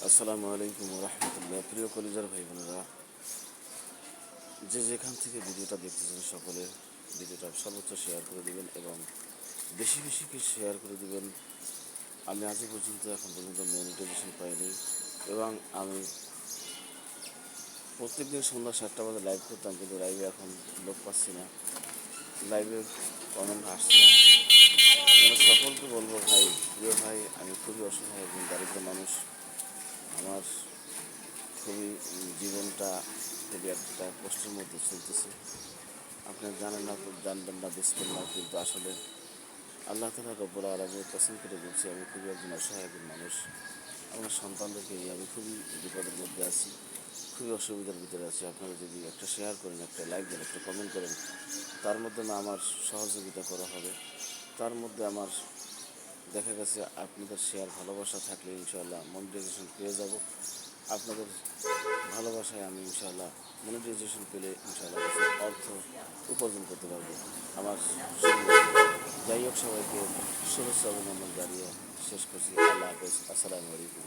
আসসালামু আলাইকুম রহমতুল্লাহ। প্রিয় কলিজার ভাই বোনেরা, যে যেখান থেকে ভিডিওটা দেখতেছেন সকলে ভিডিওটা সর্বোচ্চ শেয়ার করে দিবেন এবং বেশি বেশি কি শেয়ার করে দিবেন। আমি আজও পর্যন্ত এখন পর্যন্ত মনিটাইজেশন পাইনি এবং আমি প্রত্যেকদিন সন্ধ্যা 7টা বাজে লাইভ করতাম, কিন্তু লাইভে এখন লোক পাচ্ছি না, লাইভে কমেন্ট আসছে না। আমরা সকলকে বলবো, ভাই, প্রিয় ভাই, আমি খুবই অসহায় একজন দারিদ্র মানুষ। আমার খুবই জীবনটা খুবই একটা কষ্টের মধ্যে চলতেছে। আপনি জানেন না, জানবেন না, বুঝবেন না, কিন্তু আসলে আল্লাহ তাআলা রব্বুল আলামিনের কসম করে বলছি, আমি খুবই একজন অসহায় একজন মানুষ। আমার সন্তানদেরকে নিয়ে আমি খুবই বিপদের মধ্যে আছি, খুবই অসুবিধার ভিতরে আছি। আপনারা যদি একটা শেয়ার করেন, একটা লাইক দেন, একটা কমেন্ট করেন, তার মধ্যে না আমার সহযোগিতা করা হবে, তার মধ্যে আমার দেখা গেছে আপনাদের শেয়ার ভালোবাসা থাকলে ইনশাআল্লাহ মনিটাইজেশন পেয়ে যাব। আপনাদের ভালোবাসায় আমি ইনশাআল্লাহ মনিটাইজেশন পেলে ইনশাআল্লাহ কিছু অর্থ উপার্জন করতে পারবো। আমার যাই হোক, সবাইকে শুভেচ্ছা অভিনন্দন জানিয়ে শেষ করছি। আল্লাহ হাফেজ। আসসালামু আলাইকুম।